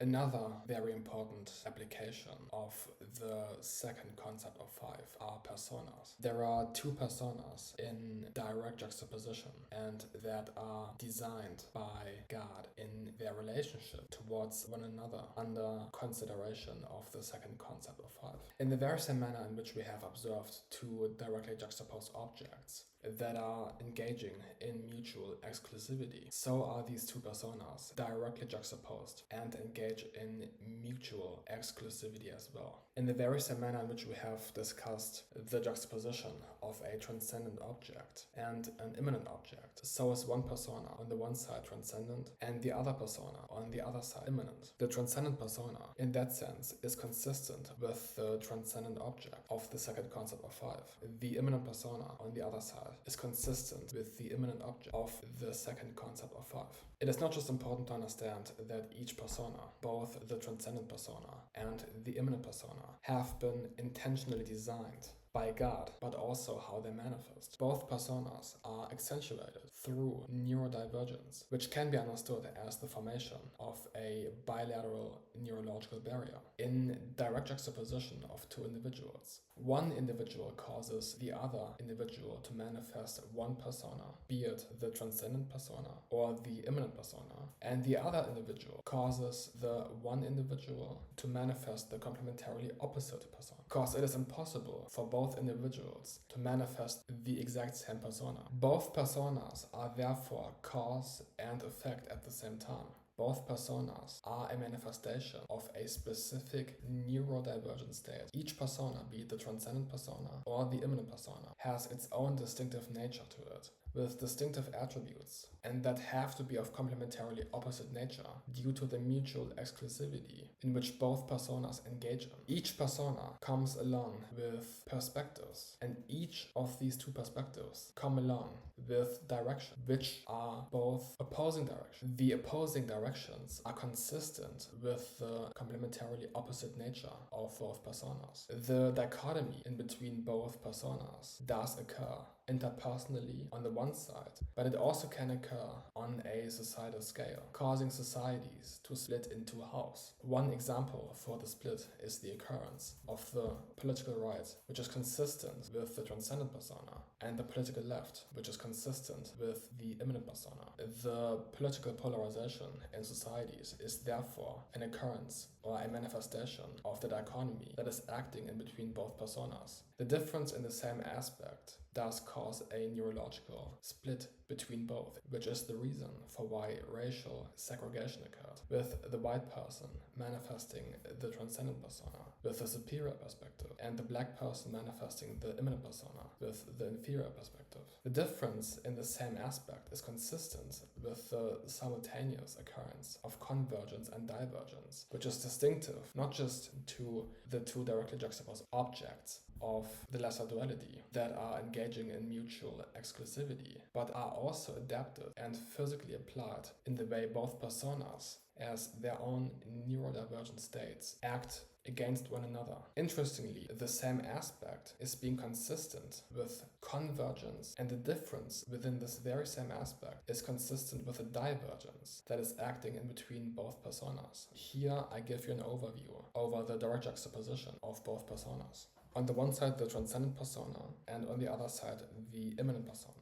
Another very important application of the second concept of five are personas. There are two personas in direct juxtaposition and that are designed by God in their relationship towards one another under consideration of the second concept of five. In the very same manner in which we have observed two directly juxtaposed objects that are engaging in mutual exclusivity, so are these two personas directly juxtaposed and engage in mutual exclusivity as well. In the very same manner in which we have discussed the juxtaposition of a transcendent object and an immanent object, so is one persona on the one side transcendent and the other persona on the other side immanent. The transcendent persona, in that sense, is consistent with the transcendent object of the second concept of five. The immanent persona, on the other side, is consistent with the immanent object of the second concept of five. It is not just important to understand that each persona, both the transcendent persona and the immanent persona, have been intentionally designed by God, but also how they manifest. Both personas are accentuated through neurodivergence, which can be understood as the formation of a bilateral neurological barrier in direct juxtaposition of two individuals. One individual causes the other individual to manifest one persona, be it the transcendent persona or the immanent persona, and the other individual causes the one individual to manifest the complementarily opposite persona. Because it is impossible for both individuals to manifest the exact same persona. Both personas are therefore cause and effect at the same time. Both personas are a manifestation of a specific neurodivergent state. Each persona, be it the transcendent persona or the immanent persona, has its own distinctive nature to it, with distinctive attributes, and that have to be of complementarily opposite nature due to the mutual exclusivity in which both personas engage in. Each persona comes along with perspectives, and each of these two perspectives come along with direction, which are both opposing directions. The opposing directions are consistent with the complementarily opposite nature of both personas. The dichotomy in between both personas does occur interpersonally on the one side, but it also can occur on a societal scale, causing societies to split into halves. One example for the split is the occurrence of the political right, which is consistent with the transcendent persona, and the political left, which is consistent with the immanent persona. The political polarization in societies is therefore an occurrence or a manifestation of the dichotomy that is acting in between both personas. The difference in the same aspect does cause a neurological split between both, which is the reason for why racial segregation occurred, with the white person manifesting the transcendent persona with the superior perspective, and the black person manifesting the immanent persona with the inferior perspective. The difference in the same aspect is consistent with the simultaneous occurrence of convergence and divergence, which is distinctive not just to the two directly juxtaposed objects of the lesser duality that are engaging in mutual exclusivity, but are also adapted and physically applied in the way both personas, as their own neurodivergent states, act against one another. Interestingly, the same aspect is being consistent with convergence, and the difference within this very same aspect is consistent with a divergence that is acting in between both personas. Here I give you an overview over the direct juxtaposition of both personas. On the one side, the transcendent persona, and on the other side, the immanent persona.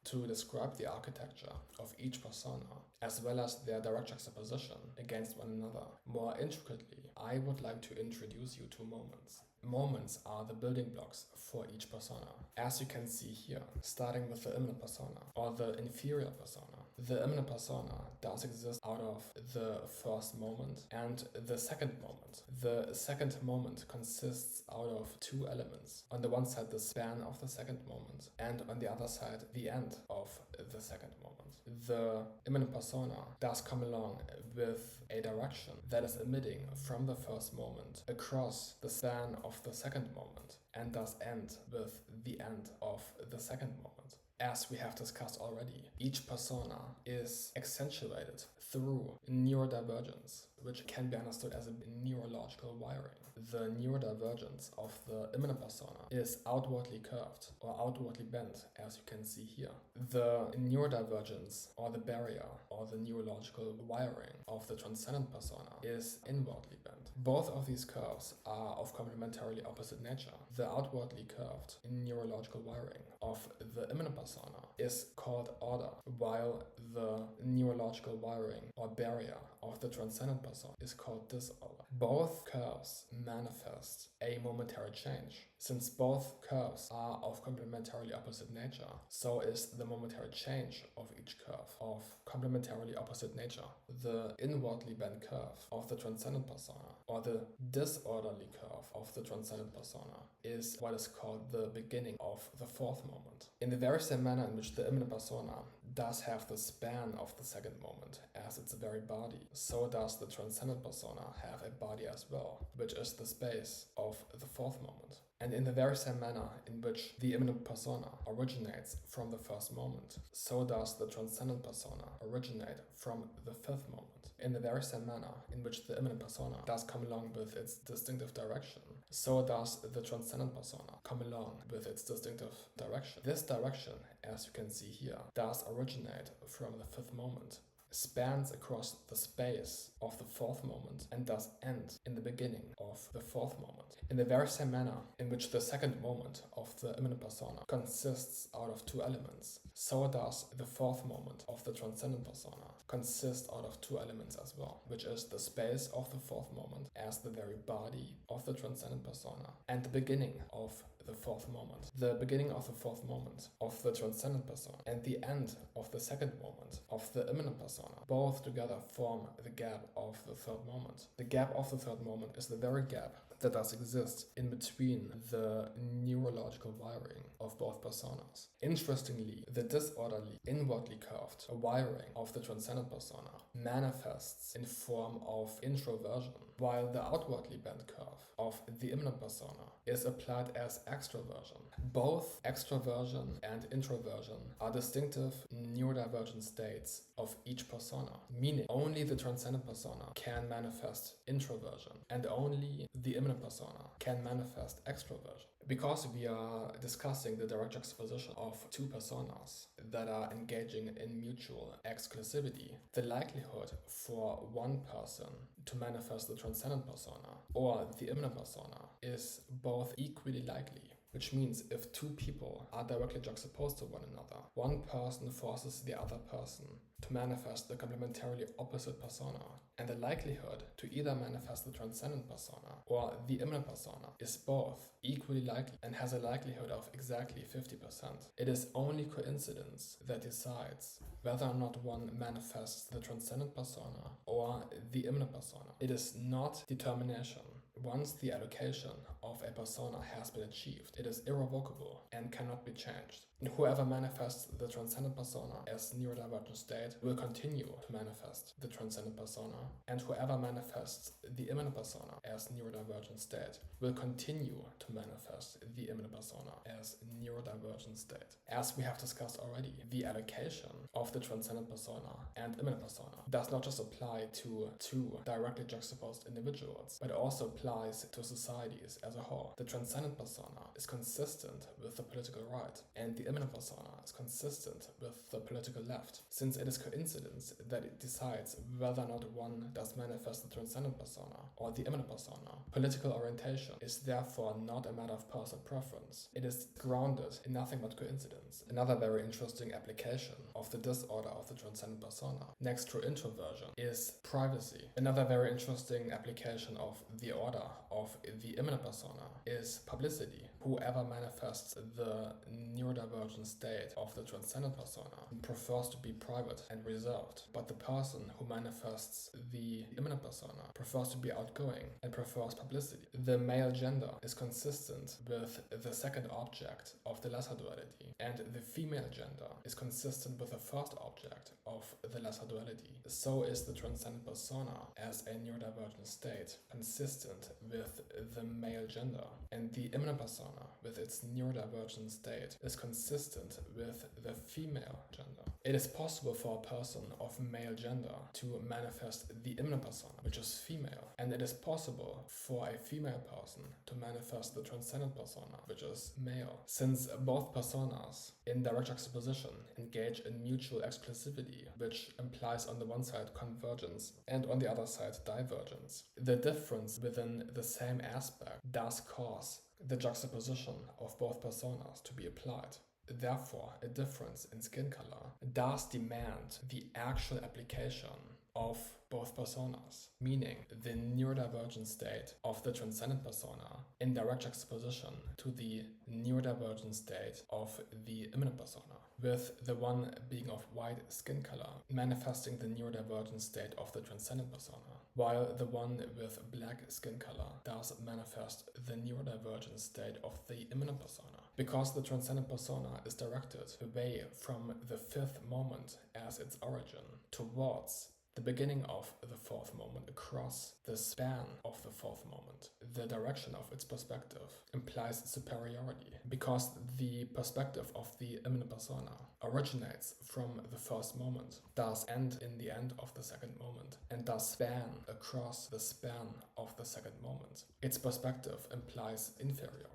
To describe the architecture of each persona, as well as their direct juxtaposition against one another more intricately, I would like to introduce you to moments. Moments are the building blocks for each persona. As you can see here, starting with the immanent persona or the inferior persona. The immanent persona does exist out of the first moment and the second moment. The second moment consists out of two elements. On the one side, the span of the second moment, and on the other side, the end of the second moment. The immanent persona does come along with a direction that is emitting from the first moment across the span of the second moment, and thus end with the end of the second moment. As we have discussed already, each persona is accentuated through neurodivergence, which can be understood as a neurological wiring. The neurodivergence of the immanent persona is outwardly curved or outwardly bent, as you can see here. The neurodivergence or the barrier or the neurological wiring of the transcendent persona is inwardly bent. Both of these curves are of complementarily opposite nature. The outwardly curved neurological wiring of the immanent persona is called order, while the neurological wiring or barrier of the transcendent persona is called disorder. Both curves manifest a momentary change. Since both curves are of complementarily opposite nature, so is the momentary change of each curve of complementarily opposite nature. The inwardly bent curve of the transcendent persona or the disorderly curve of the transcendent persona is what is called the beginning of the fourth moment. In the very same manner in which the immanent persona does have the span of the second moment as its very body, so does the transcendent persona have a body as well, which is the space of the fourth moment. And in the very same manner in which the immanent persona originates from the first moment, so does the transcendent persona originate from the fifth moment. In the very same manner in which the immanent persona does come along with its distinctive direction, so does the transcendent persona come along with its distinctive direction. This direction, as you can see here, does originate from the fifth moment, spans across the space of the fourth moment, and does end in the beginning of the fourth moment. In the very same manner in which the second moment of the immanent persona consists out of two elements, so does the fourth moment of the transcendent persona consist out of two elements as well, which is the space of the fourth moment as the very body of the transcendent persona and the beginning of the fourth moment. The beginning of the fourth moment of the transcendent persona and the end of the second moment of the immanent persona both together form the gap of the third moment. The gap of the third moment is the very gap that does exist in between the neurological wiring of both personas. Interestingly, the disorderly, inwardly curved wiring of the transcendent persona manifests in form of introversion, while the outwardly bent curve of the immanent persona is applied as extroversion. Both extroversion and introversion are distinctive neurodivergent states of each persona, meaning only the transcendent persona can manifest introversion and only the immanent persona can manifest extroversion. Because we are discussing the direct juxtaposition of two personas that are engaging in mutual exclusivity, the likelihood for one person to manifest the transcendent persona or the immanent persona is both equally likely. Which means if two people are directly juxtaposed to one another, one person forces the other person to manifest the complementarily opposite persona, and the likelihood to either manifest the transcendent persona or the immanent persona is both equally likely and has a likelihood of exactly 50%. It is only coincidence that decides whether or not one manifests the transcendent persona or the immanent persona. It is not determination. Once the allocation of a persona has been achieved, it is irrevocable and cannot be changed. And whoever manifests the transcendent persona as neurodivergent state will continue to manifest the transcendent persona, and whoever manifests the immanent persona as neurodivergent state will continue to manifest the immanent persona as neurodivergent state. As we have discussed already, the allocation of the transcendent persona and immanent persona does not just apply to two directly juxtaposed individuals, but also applies to societies as a whole. The transcendent persona is consistent with the political right, and the immanent persona is consistent with the political left, since it is coincidence that it decides whether or not one does manifest the transcendent persona or the immanent persona. Political orientation is therefore not a matter of personal preference. It is grounded in nothing but coincidence. Another very interesting application of the disorder of the transcendent persona, next to introversion, is privacy. Another very interesting application of the order of the immanent persona is publicity. Whoever manifests the neurodivergent state of the transcendent persona prefers to be private and reserved, but the person who manifests the immanent persona prefers to be outgoing and prefers publicity. The male gender is consistent with the second object of the lesser duality, and the female gender is consistent with the first object of the lesser duality. So is the transcendent persona as a neurodivergent state consistent with the male gender, and the immanent persona, with its neurodivergent state, is consistent with the female gender. It is possible for a person of male gender to manifest the immanent persona, which is female, and it is possible for a female person to manifest the transcendent persona, which is male. Since both personas in direct juxtaposition engage in mutual exclusivity, which implies on the one side convergence and on the other side divergence, the difference within the same aspect does cause the juxtaposition of both personas to be applied. Therefore, a difference in skin color does demand the actual application of both personas, meaning the neurodivergent state of the transcendent persona in direct juxtaposition to the neurodivergent state of the immanent persona, with the one being of white skin color manifesting the neurodivergent state of the transcendent persona, while the one with black skin color does manifest the neurodivergent state of the immanent persona. Because the transcendent persona is directed away from the fifth moment as its origin towards the beginning of the fourth moment across the span of the fourth moment, the direction of its perspective implies superiority, because the perspective of the immanent persona originates from the first moment, does end in the end of the second moment, and does span across the span of the second moment. Its perspective implies inferiority.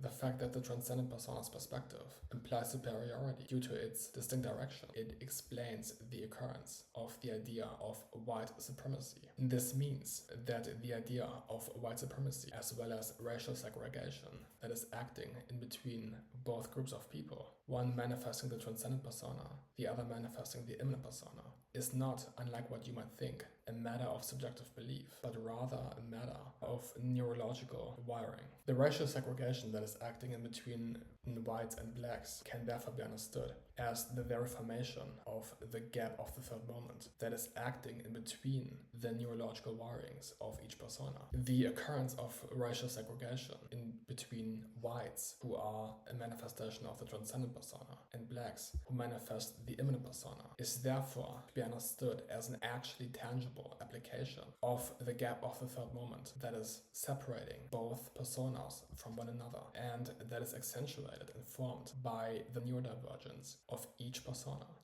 The fact that the transcendent persona's perspective implies superiority due to its distinct direction, it explains the occurrence of the idea of white supremacy. This means that the idea of white supremacy, as well as racial segregation that is acting in between both groups of people, one manifesting the transcendent persona, the other manifesting the immanent persona, is not, unlike what you might think, a matter of subjective belief, but rather a matter of neurological wiring. The racial segregation that is acting in between whites and blacks can therefore be understood as the very formation of the gap of the third moment that is acting in between the neurological wirings of each persona. The occurrence of racial segregation in between whites, who are a manifestation of the transcendent persona, and blacks, who manifest the immanent persona, is therefore to be understood as an actually tangible application of the gap of the third moment that is separating both personas from one another, and that is accentuated and formed by the neurodivergence of each persona.